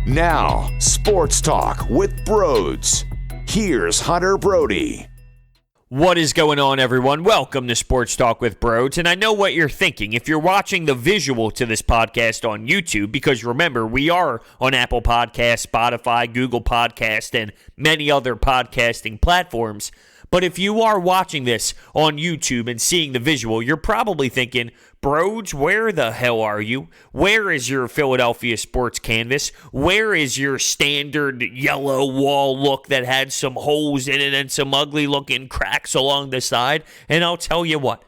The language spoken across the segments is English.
Now, Sports Talk with Broads. Here's Hunter Brody. What is going on, everyone? Welcome to Sports Talk with Broads. And I know what you're thinking. If you're watching the visual to this podcast on YouTube, because remember, we are on Apple Podcasts, Spotify, Google Podcasts, and many other podcasting platforms. But if you are watching this on YouTube and seeing the visual, you're probably thinking, Broads, where the hell are you? Where is your Philadelphia sports canvas? Where is your standard yellow wall look that had some holes in it and some ugly looking cracks along the side? And I'll tell you what,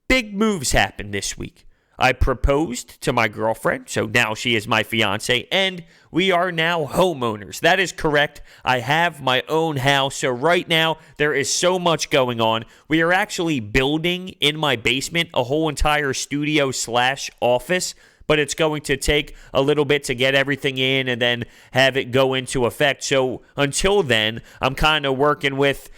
big moves happened this week. I proposed to my girlfriend, so now she is my fiance, and we are now homeowners. That is correct. I have my own house, so right now there is so much going on. We are actually building in my basement a whole entire studio/office, but it's going to take a little bit to get everything in and then have it go into effect. So until then, I'm kind of working with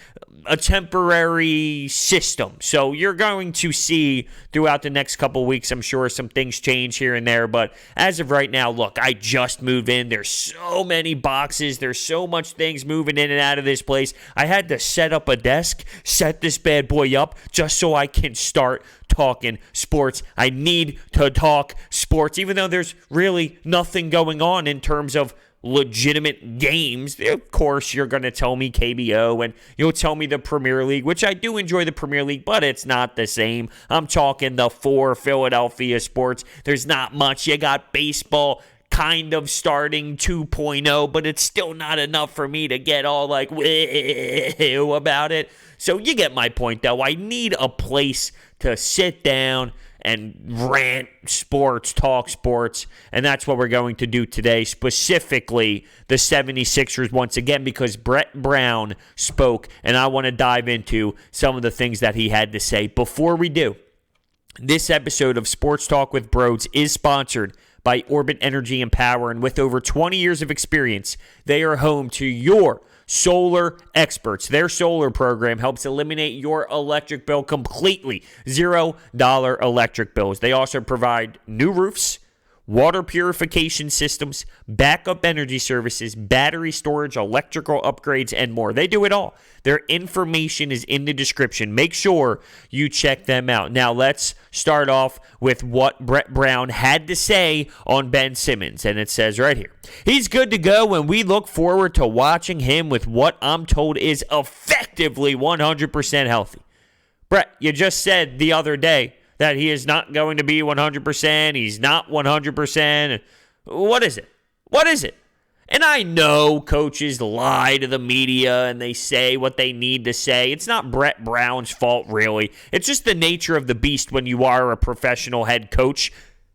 a temporary system. So you're going to see throughout the next couple weeks, I'm sure some things change here and there. But as of right now, look, I just moved in. There's so many boxes. There's so much things moving in and out of this place. I had to set up a desk, set this bad boy up just so I can start talking sports. I need to talk sports, even though there's really nothing going on in terms of legitimate games. Of course, you're going to tell me KBO and you'll tell me the Premier League, which I do enjoy the Premier League, but it's not the same. I'm talking the four Philadelphia sports. There's not much. You got baseball kind of starting 2.0, but it's still not enough for me to get all like woo about it. So you get my point, though. I need a place to sit down and rant sports, talk sports, and that's what we're going to do today, specifically the 76ers once again, because Brett Brown spoke, and I want to dive into some of the things that he had to say. Before we do, this episode of Sports Talk with Broads is sponsored by Orbit Energy and Power, and with over 20 years of experience, they are home to your solar experts. Their solar program helps eliminate your electric bill completely. $0 electric bills. They also provide new roofs, water purification systems, backup energy services, battery storage, electrical upgrades, and more. They do it all. Their information is in the description. Make sure you check them out. Now, let's start off with what Brett Brown had to say on Ben Simmons, and it says right here, he's good to go, and we look forward to watching him with what I'm told is effectively 100% healthy. Brett, you just said the other day that he is not going to be 100%. He's not 100%. What is it? What is it? And I know coaches lie to the media and they say what they need to say. It's not Brett Brown's fault, really. It's just the nature of the beast when you are a professional head coach.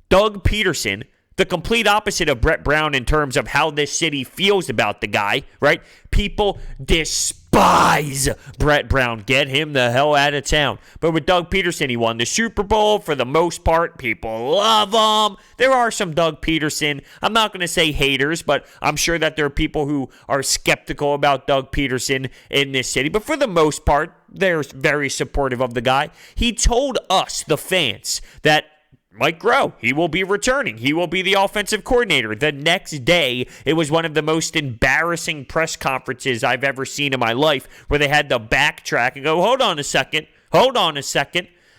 Doug Peterson, the complete opposite of Brett Brown in terms of how this city feels about the guy, right? People despise Brett Brown. Get him the hell out of town. But with Doug Peterson, he won the Super Bowl. For the most part, people love him. There are some Doug Peterson, I'm not going to say haters, but I'm sure that there are people who are skeptical about Doug Peterson in this city. But for the most part, they're very supportive of the guy. He told us, the fans, that Mike Groh, he will be returning. He will be the offensive coordinator. The next day, it was one of the most embarrassing press conferences I've ever seen in my life, where they had to backtrack and go, hold on a second.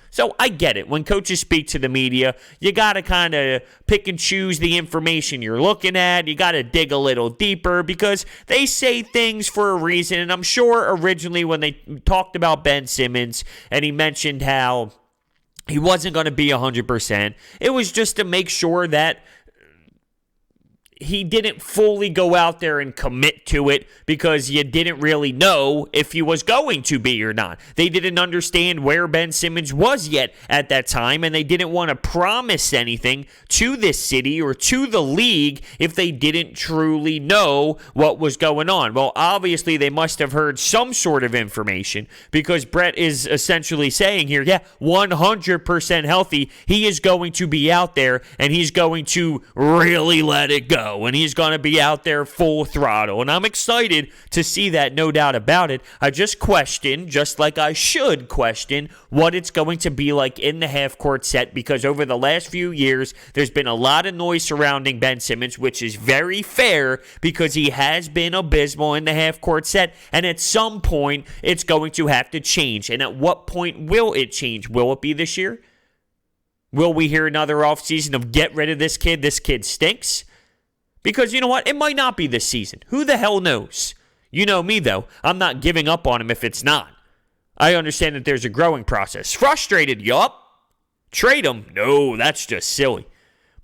So I get it. When coaches speak to the media, you got to kind of pick and choose the information you're looking at. You got to dig a little deeper because they say things for a reason. And I'm sure originally when they talked about Ben Simmons and he mentioned how he wasn't going to be 100%. It was just to make sure that he didn't fully go out there and commit to it because you didn't really know if he was going to be or not. They didn't understand where Ben Simmons was yet at that time, and they didn't want to promise anything to this city or to the league if they didn't truly know what was going on. Well, obviously, they must have heard some sort of information because Brett is essentially saying here, 100% healthy. He is going to be out there, and he's going to really let it go. go, and he's going to be out there full throttle. And I'm excited to see that, no doubt about it. I just question, just like I should question, what it's going to be like in the half-court set, because over the last few years, there's been a lot of noise surrounding Ben Simmons, which is very fair because he has been abysmal in the half-court set, and at some point, it's going to have to change. And at what point will it change? Will it be this year? Will we hear another offseason of get rid of this kid? This kid stinks? Because you know what? It might not be this season. Who the hell knows? You know me, though. I'm not giving up on him if it's not. I understand that there's a growing process. Frustrated? Yup. Trade him? No, that's just silly.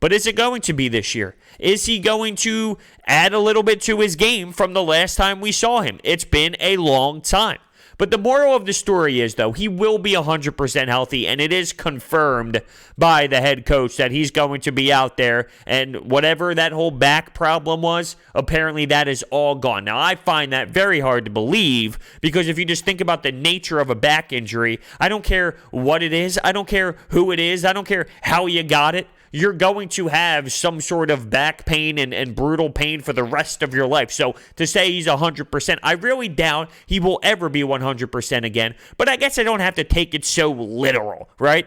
But is it going to be this year? Is he going to add a little bit to his game from the last time we saw him? It's been a long time. But the moral of the story is, though, he will be 100% healthy, and it is confirmed by the head coach that he's going to be out there, and whatever that whole back problem was, apparently that is all gone. Now, I find that very hard to believe, because if you just think about the nature of a back injury, I don't care what it is, I don't care who it is, I don't care how you got it. You're going to have some sort of back pain and brutal pain for the rest of your life. So to say he's 100%, I really doubt he will ever be 100% again. But I guess I don't have to take it so literal, right?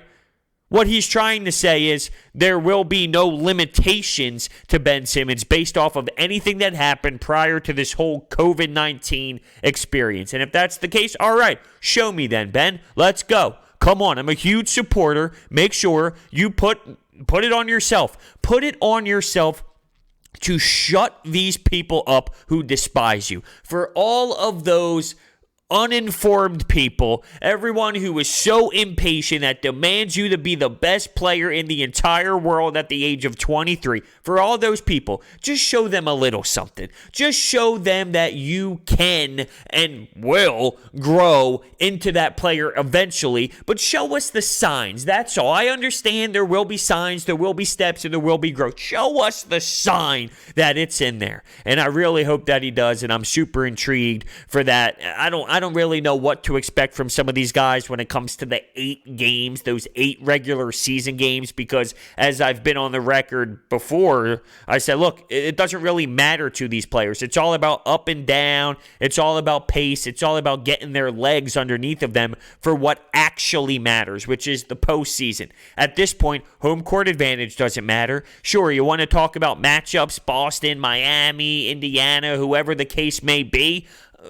What he's trying to say is there will be no limitations to Ben Simmons based off of anything that happened prior to this whole COVID-19 experience. And if that's the case, all right, show me then, Ben. Let's go. Come on, I'm a huge supporter. Make sure you put it on yourself. Put it on yourself to shut these people up who despise you. For all of those uninformed people, everyone who is so impatient that demands you to be the best player in the entire world at the age of 23, for all those people, just show them a little something. Just show them that you can and will grow into that player eventually, but show us the signs. That's all. I understand there will be signs, there will be steps, and there will be growth. Show us the sign that it's in there. And I really hope that he does, and I'm super intrigued for that. I don't really know what to expect from some of these guys when it comes to the 8 games, those 8 regular season games, because as I've been on the record before, I said, look, it doesn't really matter to these players. It's all about up and down. It's all about pace. It's all about getting their legs underneath of them for what actually matters, which is the postseason. At this point, home court advantage doesn't matter. Sure, you want to talk about matchups, Boston, Miami, Indiana, whoever the case may be.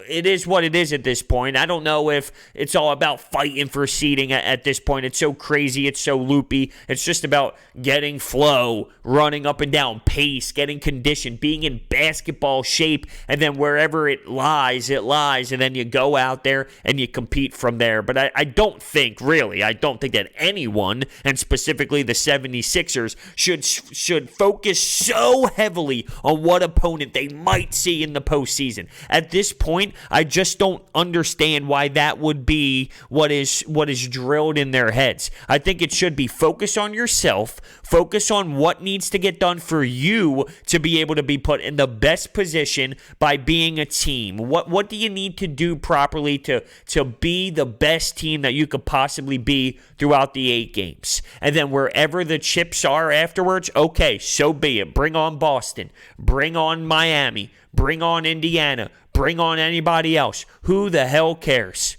It is what it is at this point. I don't know if it's all about fighting for seeding at this point. It's so crazy. It's so loopy. It's just about getting flow, running up and down, pace, getting conditioned, being in basketball shape, and then wherever it lies, and then you go out there and you compete from there. But I don't think that anyone, and specifically the 76ers, should focus so heavily on what opponent they might see in the postseason. At this point, I just don't understand why that would be what is drilled in their heads. I think it should be focus on yourself, focus on what needs to get done for you to be able to be put in the best position by being a team. What do you need to do properly to be the best team that you could possibly be throughout the 8 games? And then wherever the chips are afterwards, okay, so be it. Bring on Boston, bring on Miami, bring on Indiana, bring on anybody else. Who the hell cares?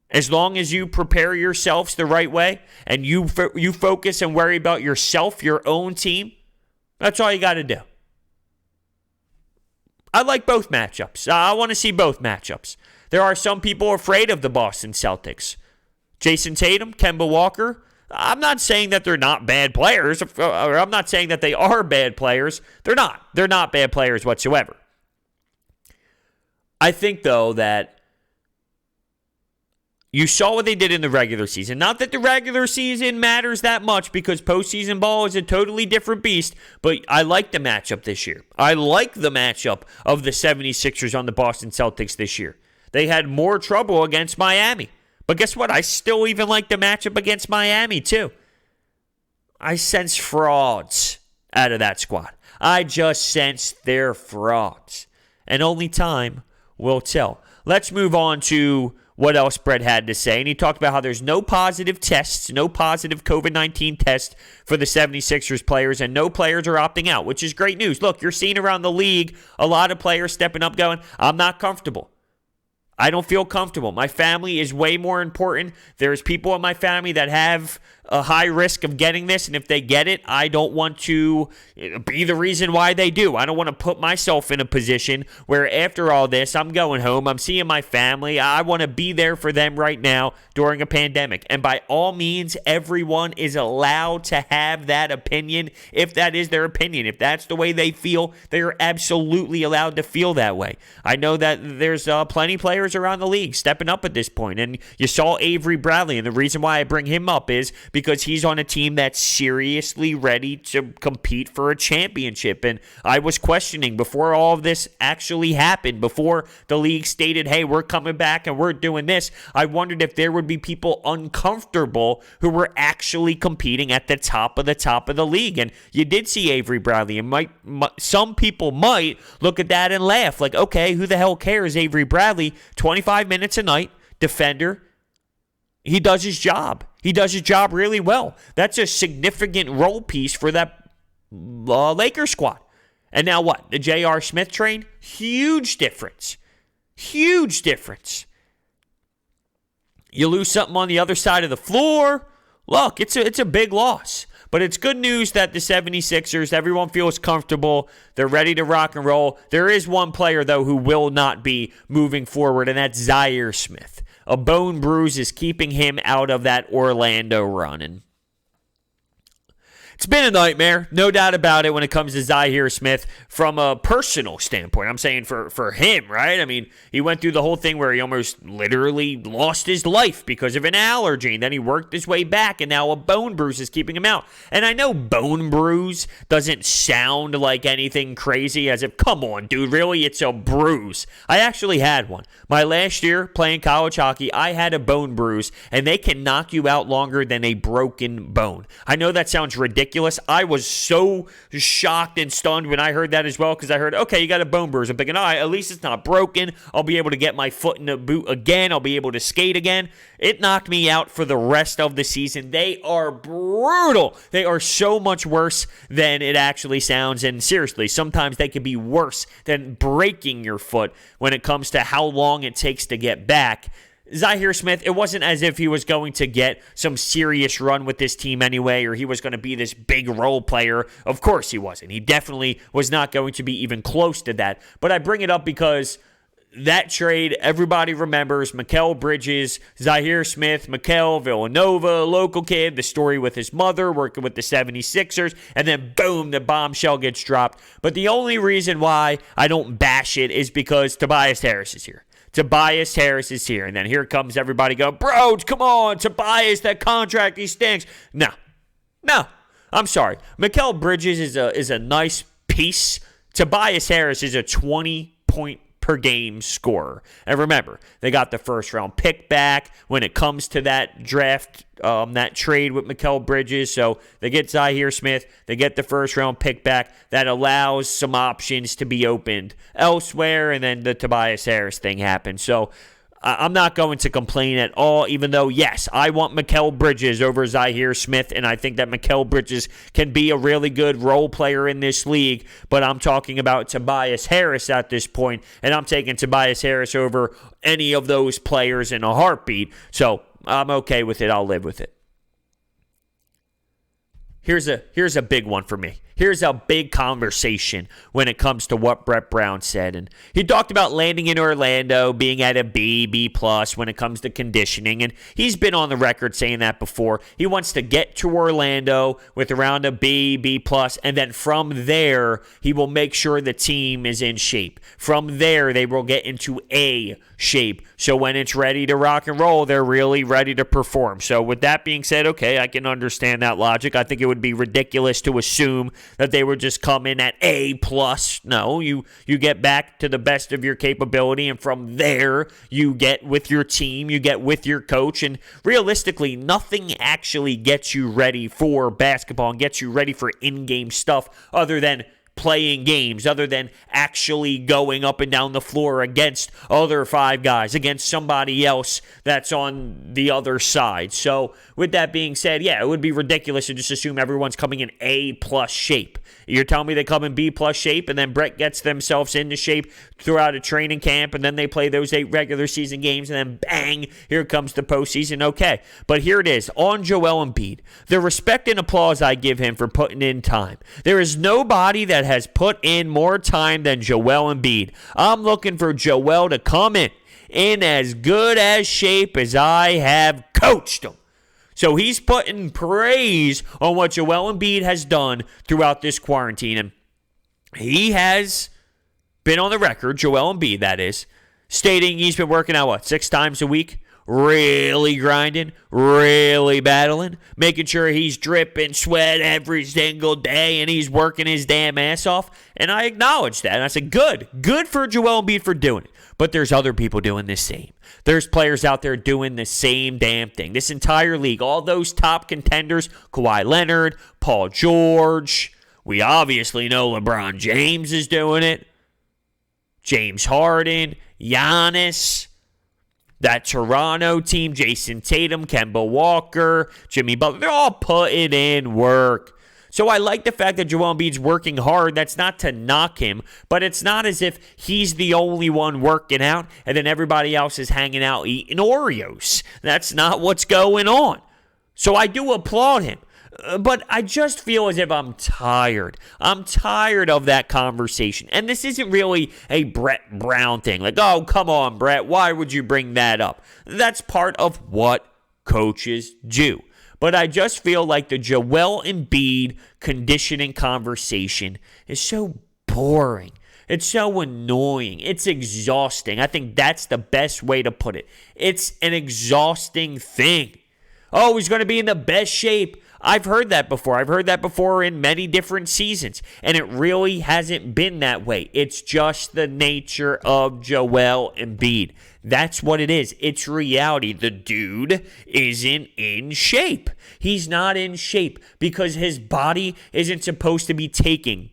As long as you prepare yourselves the right way and you focus and worry about yourself, your own team, that's all you got to do. I like both matchups. I want to see both matchups. There are some people afraid of the Boston Celtics. Jason Tatum, Kemba Walker, I'm not saying that they're not bad players, or I'm not saying that they are bad players. They're not. They're not bad players whatsoever. I think, though, that you saw what they did in the regular season. Not that the regular season matters that much, because postseason ball is a totally different beast, but I like the matchup this year. I like the matchup of the 76ers on the Boston Celtics this year. They had more trouble against Miami. But guess what? I still even like the matchup against Miami, too. I sense frauds out of that squad. I just sense they're frauds. And only time will tell. Let's move on to what else Brett had to say. And he talked about how there's no positive tests, no positive COVID-19 tests for the 76ers players, and no players are opting out, which is great news. Look, you're seeing around the league a lot of players stepping up going, I'm not comfortable. I don't feel comfortable. My family is way more important. There's people in my family that have a high risk of getting this, and if they get it, I don't want to be the reason why they do. I don't want to put myself in a position where after all this, I'm going home, I'm seeing my family. I want to be there for them right now during a pandemic. And by all means, everyone is allowed to have that opinion if that is their opinion. If that's the way they feel, they are absolutely allowed to feel that way. I know that there's plenty of players around the league stepping up at this point, and you saw Avery Bradley, and the reason why I bring him up is because he's on a team that's seriously ready to compete for a championship. And I was questioning before all of this actually happened, before the league stated, hey, we're coming back and we're doing this, I wondered if there would be people uncomfortable who were actually competing at the top of the league. And you did see Avery Bradley, and some people might look at that and laugh, like, okay, who the hell cares? Avery Bradley, 25 minutes a night, defender. He does his job. He does his job really well. That's a significant role piece for that Lakers squad. And now what? The J.R. Smith train? Huge difference. Huge difference. You lose something on the other side of the floor. Look, it's a big loss. But it's good news that the 76ers, everyone feels comfortable. They're ready to rock and roll. There is one player, though, who will not be moving forward, and that's Zaire Smith. A bone bruise is keeping him out of that Orlando run. And it's been a nightmare, no doubt about it, when it comes to Zaire Smith from a personal standpoint. I'm saying for him, right? I mean, he went through the whole thing where he almost literally lost his life because of an allergy. And then he worked his way back, and now a bone bruise is keeping him out. And I know bone bruise doesn't sound like anything crazy, as if, come on, dude, really? It's a bruise. I actually had one. My last year playing college hockey, I had a bone bruise, and they can knock you out longer than a broken bone. I know that sounds ridiculous. I was so shocked and stunned when I heard that as well, because I heard, okay, you got a bone bruise. I'm thinking, all right, at least it's not broken. I'll be able to get my foot in the boot again. I'll be able to skate again. It knocked me out for the rest of the season. They are brutal. They are so much worse than it actually sounds. And seriously, sometimes they can be worse than breaking your foot when it comes to how long it takes to get back. Zaire Smith, it wasn't as if he was going to get some serious run with this team anyway, or he was going to be this big role player. Of course he wasn't. He definitely was not going to be even close to that. But I bring it up because that trade, everybody remembers Mikal Bridges, Zaire Smith, Mikal, Villanova, local kid, the story with his mother, working with the 76ers, and then boom, the bombshell gets dropped. But the only reason why I don't bash it is because Tobias Harris is here. Tobias Harris is here. And then here comes everybody going, bro, come on, Tobias, that contract, he stinks. No, I'm sorry. Mikal Bridges is a nice piece. Tobias Harris is a 20-point per game scorer. And remember, they got the first round pick back when it comes to that draft, that trade with Mikal Bridges. So they get Zaire Smith, they get the first round pick back. That allows some options to be opened elsewhere, and then the Tobias Harris thing happens. So I'm not going to complain at all, even though, yes, I want Mikal Bridges over Zaire Smith, and I think that Mikal Bridges can be a really good role player in this league, but I'm talking about Tobias Harris at this point, and I'm taking Tobias Harris over any of those players in a heartbeat, so I'm okay with it. I'll live with it. Here's a big one for me. Here's a big conversation when it comes to what Brett Brown said. And he talked about landing in Orlando, being at a B+ when it comes to conditioning. And he's been on the record saying that before. He wants to get to Orlando with around a B+, and then from there, he will make sure the team is in shape. From there, they will get into A shape. So when it's ready to rock and roll, they're really ready to perform. So with that being said, okay, I can understand that logic. I think it would be ridiculous to assume that they would just come in at A+. No, you get back to the best of your capability, and from there, you get with your team, you get with your coach, and realistically, nothing actually gets you ready for basketball and gets you ready for in-game stuff other than playing games other than actually going up and down the floor against other five guys, against somebody else that's on the other side. So with that being said, yeah, it would be ridiculous to just assume everyone's coming in A+ shape. You're telling me they come in B+ shape and then Brett gets themselves into shape throughout a training camp and then they play those 8 regular season games and then bang, here comes the postseason. Okay, but here it is on Joel Embiid. The respect and applause I give him for putting in time. There is nobody that has put in more time than Joel Embiid. I'm looking for Joel to come in as good as shape as I have coached him. So he's putting praise on what Joel Embiid has done throughout this quarantine. And he has been on the record, Joel Embiid that is, stating he's been working out, 6 times a week? Really grinding, really battling, making sure he's dripping sweat every single day and he's working his damn ass off. And I acknowledge that. And I said, good for Joel Embiid for doing it. But there's other people doing the same. There's players out there doing the same damn thing. This entire league, all those top contenders, Kawhi Leonard, Paul George. We obviously know LeBron James is doing it. James Harden, Giannis. That Toronto team, Jason Tatum, Kemba Walker, Jimmy Butler, they're all putting in work. So I like the fact that Joel Embiid's working hard. That's not to knock him, but it's not as if he's the only one working out and then everybody else is hanging out eating Oreos. That's not what's going on. So I do applaud him. But I just feel as if I'm tired. I'm tired of that conversation. And this isn't really a Brett Brown thing. Like, oh, come on, Brett. Why would you bring that up? That's part of what coaches do. But I just feel like the Joel Embiid conditioning conversation is so boring. It's so annoying. It's exhausting. I think that's the best way to put it. It's an exhausting thing. Oh, he's going to be in the best shape. I've heard that before. I've heard that before in many different seasons, and it really hasn't been that way. It's just the nature of Joel Embiid. That's what it is. It's reality. The dude isn't in shape. He's not in shape because his body isn't supposed to be taking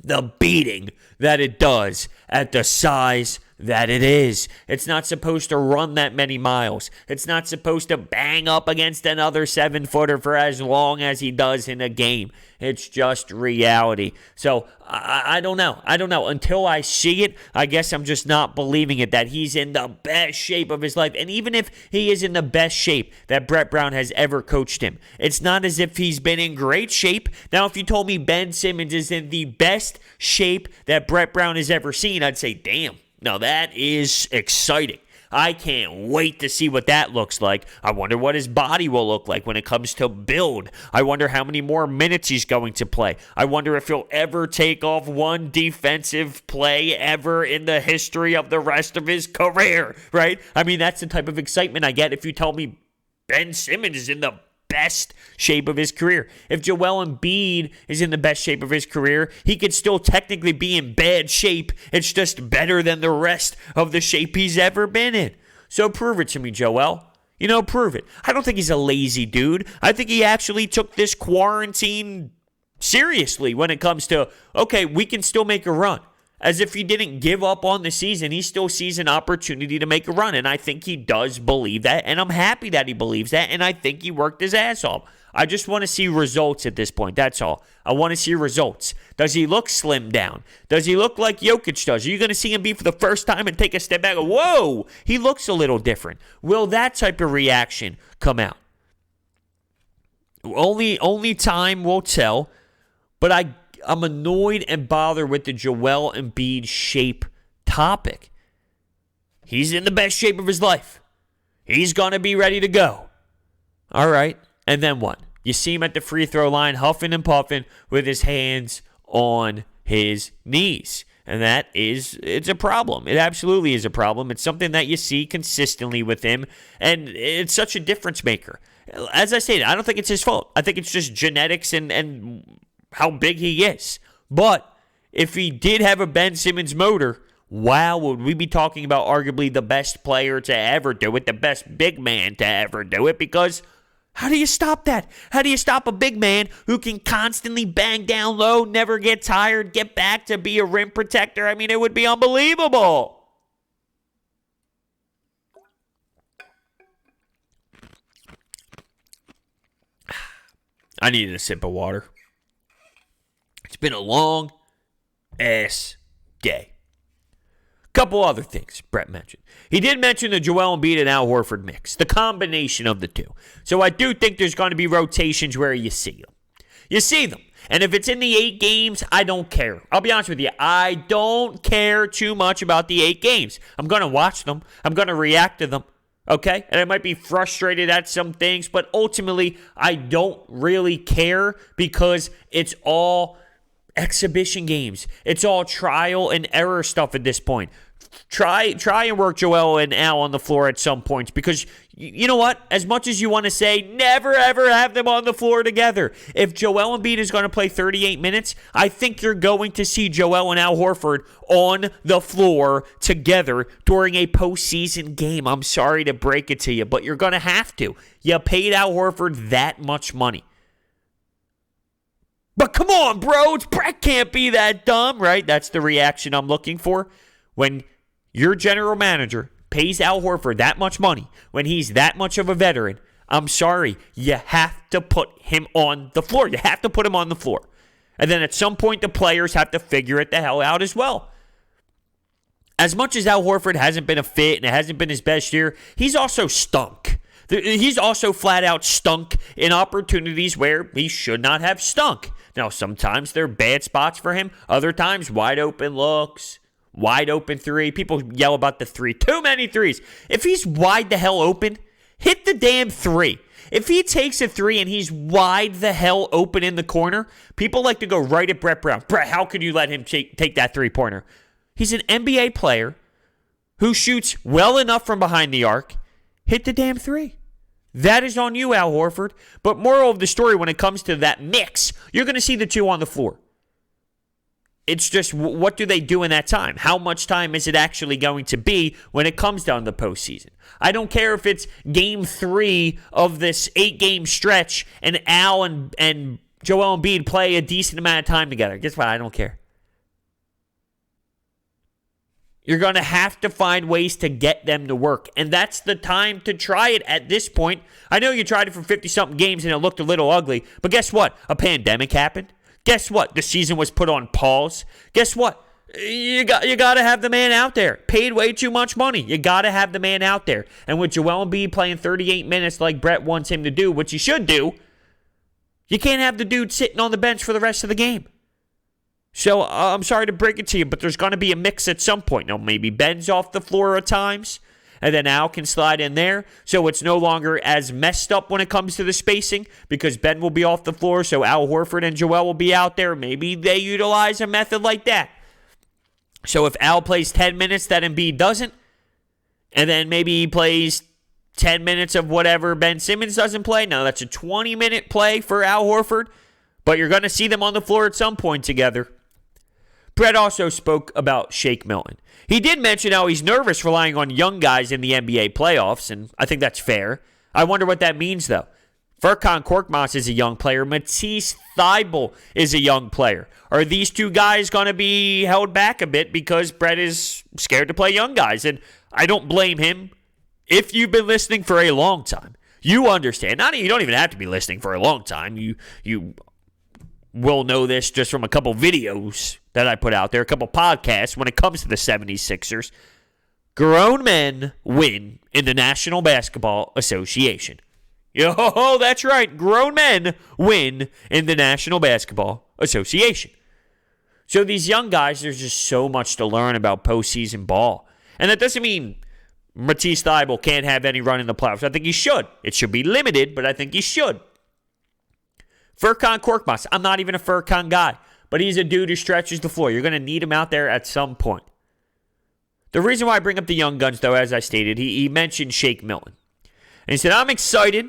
the beating that it does at the size that it is. It's not supposed to run that many miles. It's not supposed to bang up against another 7-footer for as long as he does in a game. It's just reality. So I don't know. Until I see it, I guess I'm just not believing it that he's in the best shape of his life. And even if he is in the best shape that Brett Brown has ever coached him, it's not as if he's been in great shape. Now, if you told me Ben Simmons is in the best shape that Brett Brown has ever seen, I'd say, damn. Now, that is exciting. I can't wait to see what that looks like. I wonder what his body will look like when it comes to build. I wonder how many more minutes he's going to play. I wonder if he'll ever take off one defensive play ever in the history of the rest of his career, right? I mean, that's the type of excitement I get if you tell me Ben Simmons is in the best shape of his career. If Joel Embiid is in the best shape of his career, he could still technically be in bad shape. It's just better than the rest of the shape he's ever been in. So prove it to me, Joel. Prove it. I don't think he's a lazy dude. I think he actually took this quarantine seriously when it comes to, okay, we can still make a run. As if he didn't give up on the season, he still sees an opportunity to make a run. And I think he does believe that. And I'm happy that he believes that. And I think he worked his ass off. I just want to see results at this point. That's all. I want to see results. Does he look slimmed down? Does he look like Jokic does? Are you going to see him be for the first time and take a step back? Whoa, he looks a little different. Will that type of reaction come out? Only time will tell. But I'm annoyed and bothered with the Joel Embiid shape topic. He's in the best shape of his life. He's going to be ready to go. All right. And then what? You see him at the free throw line huffing and puffing with his hands on his knees. And it's a problem. It absolutely is a problem. It's something that you see consistently with him. And it's such a difference maker. As I stated, I don't think it's his fault. I think it's just genetics and how big he is. But if he did have a Ben Simmons motor, wow, would we be talking about arguably the best player to ever do it, the best big man to ever do it, because How do you stop that? How do you stop a big man who can constantly bang down low, never get tired, get back to be a rim protector? I mean, it would be unbelievable. I needed a sip of water. It's been a long ass day. Couple other things Brett mentioned. He did mention the Joel Embiid and Al Horford mix, the combination of the two. So I do think there's going to be rotations where you see them. You see them. And if it's in the 8 games, I don't care. I'll be honest with you. I don't care too much about the 8 games. I'm going to watch them. I'm going to react to them. Okay? And I might be frustrated at some things, but ultimately, I don't really care because it's all exhibition games. It's all trial and error stuff at this point. Try and work Joel and Al on the floor at some points because you know what? As much as you want to say never ever have them on the floor together, if Joel Embiid is going to play 38 minutes, I think you're going to see Joel and Al Horford on the floor together during a postseason game. I'm sorry to break it to you, but you're going to have to. You paid Al Horford that much money. But come on, bro. Brett can't be that dumb, right? That's the reaction I'm looking for. When your general manager pays Al Horford that much money, when he's that much of a veteran, I'm sorry. You have to put him on the floor. You have to put him on the floor. And then at some point, the players have to figure it the hell out as well. As much as Al Horford hasn't been a fit and it hasn't been his best year, he's also stunk. He's also flat out stunk in opportunities where he should not have stunk. Now, sometimes they're bad spots for him. Other times, wide open looks, wide open three. People yell about the three. Too many threes. If he's wide the hell open, hit the damn three. If he takes a three and he's wide the hell open in the corner, people like to go right at Brett Brown. Brett, how could you let him take that three-pointer? He's an NBA player who shoots well enough from behind the arc. Hit the damn three. That is on you, Al Horford. But moral of the story, when it comes to that mix, you're going to see the two on the floor. It's just, what do they do in that time? How much time is it actually going to be when it comes down to the postseason? I don't care if it's game 3 of this 8-game stretch and Al and Joel Embiid play a decent amount of time together. Guess what? I don't care. You're going to have to find ways to get them to work. And that's the time to try it at this point. I know you tried it for 50-something games and it looked a little ugly. But guess what? A pandemic happened. Guess what? The season was put on pause. Guess what? You got to have the man out there. Paid way too much money. You got to have the man out there. And with Joel Embiid playing 38 minutes like Brett wants him to do, which he should do, you can't have the dude sitting on the bench for the rest of the game. So I'm sorry to break it to you, but there's going to be a mix at some point. Now, maybe Ben's off the floor at times, and then Al can slide in there. So it's no longer as messed up when it comes to the spacing because Ben will be off the floor, so Al Horford and Joel will be out there. Maybe they utilize a method like that. So if Al plays 10 minutes that Embiid doesn't, and then maybe he plays 10 minutes of whatever Ben Simmons doesn't play, now that's a 20-minute play for Al Horford, but you're going to see them on the floor at some point together. Brett also spoke about Shake Milton. He did mention how he's nervous relying on young guys in the NBA playoffs, and I think that's fair. I wonder what that means, though. Furkan Korkmaz is a young player. Matisse Thybulle is a young player. Are these two guys going to be held back a bit because Brett is scared to play young guys? And I don't blame him. If you've been listening for a long time, you understand. You don't even have to be listening for a long time. You will know this just from a couple videos that I put out there, a couple podcasts when it comes to the 76ers. Grown men win in the National Basketball Association. Yo, that's right. Grown men win in the National Basketball Association. So these young guys, there's just so much to learn about postseason ball. And that doesn't mean Matisse Thybulle can't have any run in the playoffs. I think he should. It should be limited, but I think he should. Furkan Korkmaz, I'm not even a Furkan guy, but he's a dude who stretches the floor. You're going to need him out there at some point. The reason why I bring up the young guns, though, as I stated, he mentioned Shake Milton. And he said, I'm excited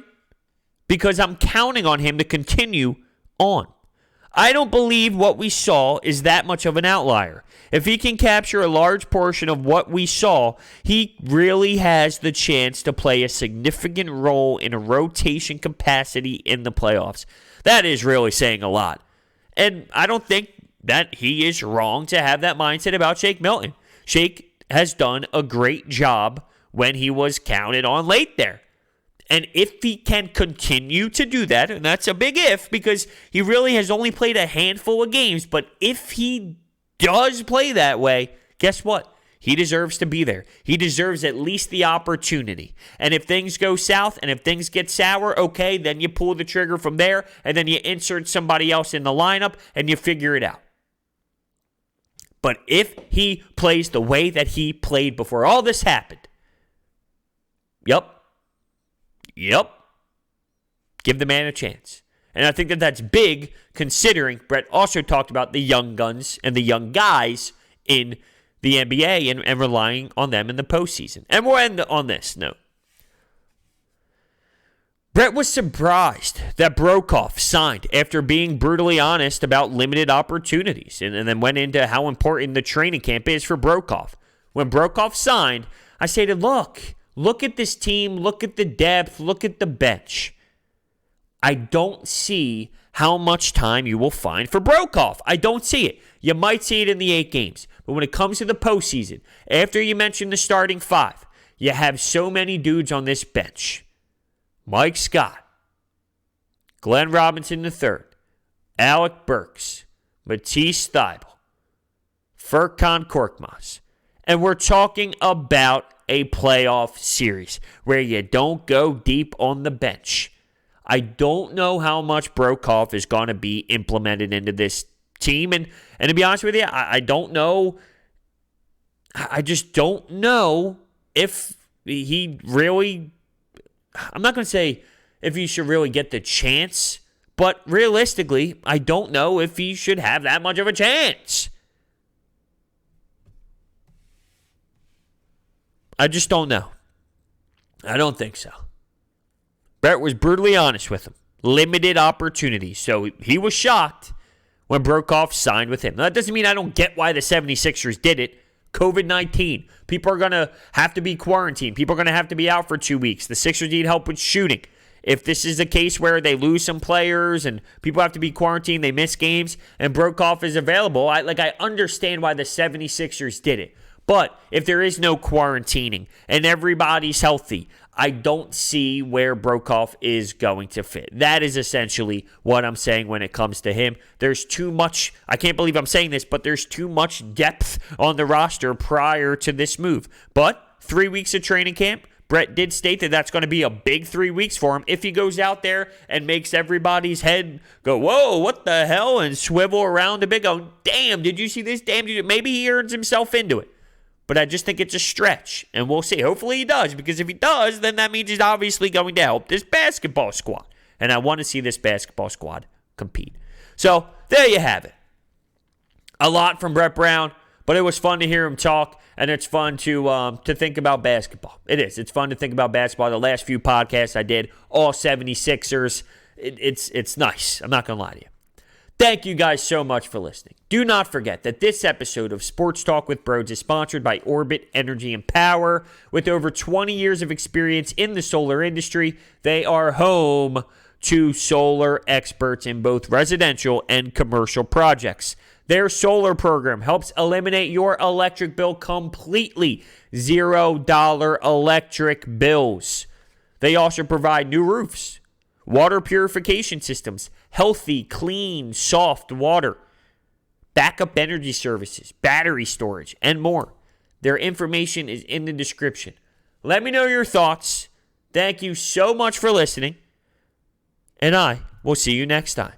because I'm counting on him to continue on. I don't believe what we saw is that much of an outlier. If he can capture a large portion of what we saw, he really has the chance to play a significant role in a rotation capacity in the playoffs. That is really saying a lot. And I don't think that he is wrong to have that mindset about Shake Milton. Shake has done a great job when he was counted on late there. And if he can continue to do that, and that's a big if, because he really has only played a handful of games, but if he does play that way, guess what? He deserves to be there. He deserves at least the opportunity. And if things go south and if things get sour, okay, then you pull the trigger from there, and then you insert somebody else in the lineup, and you figure it out. But if he plays the way that he played before all this happened, Yep. Give the man a chance. And I think that that's big, considering Brett also talked about the young guns and the young guys in the NBA and relying on them in the postseason. And we'll end on this note. Brett was surprised that Brokoff signed after being brutally honest about limited opportunities, and then went into how important the training camp is for Brokoff. When Brokoff signed, I stated, Look at this team, look at the depth, look at the bench. I don't see how much time you will find for Brokoff. I don't see it. You might see it in the 8 games. But when it comes to the postseason, after you mention the starting 5, you have so many dudes on this bench. Mike Scott, Glenn Robinson III, Alec Burks, Matisse Thybulle, Furkan Korkmaz. And we're talking about a playoff series where you don't go deep on the bench. I don't know how much Brokoff is going to be implemented into this team. And to be honest with you, I don't know. I just don't know if he really, I'm not going to say if he should really get the chance, but realistically, I don't know if he should have that much of a chance. I just don't know. I don't think so. Brett was brutally honest with him. Limited opportunities. So he was shocked when Brokoff signed with him. Now, that doesn't mean I don't get why the 76ers did it. COVID-19. People are going to have to be quarantined. People are going to have to be out for 2 weeks. The Sixers need help with shooting. If this is a case where they lose some players and people have to be quarantined, they miss games, and Brokoff is available, I understand why the 76ers did it. But if there is no quarantining and everybody's healthy, I don't see where Brokoff is going to fit. That is essentially what I'm saying when it comes to him. There's too much, I can't believe I'm saying this, but there's too much depth on the roster prior to this move. But 3 weeks of training camp, Brett did state that that's going to be a big 3 weeks for him if he goes out there and makes everybody's head go, whoa, what the hell, and swivel around a bit, go, damn, did you see this? Damn, maybe he earns himself into it. But I just think it's a stretch, and we'll see. Hopefully he does, because if he does, then that means he's obviously going to help this basketball squad. And I want to see this basketball squad compete. So there you have it. A lot from Brett Brown, but it was fun to hear him talk, and it's fun to think about basketball. It is. It's fun to think about basketball. The last few podcasts I did, all 76ers, it's nice. I'm not going to lie to you. Thank you guys so much for listening. Do not forget that this episode of Sports Talk with Broads is sponsored by Orbit Energy and Power. With over 20 years of experience in the solar industry, they are home to solar experts in both residential and commercial projects. Their solar program helps eliminate your electric bill completely. $0 electric bills. They also provide new roofs, water purification systems, healthy, clean, soft water, backup energy services, battery storage, and more. Their information is in the description. Let me know your thoughts. Thank you so much for listening, and I will see you next time.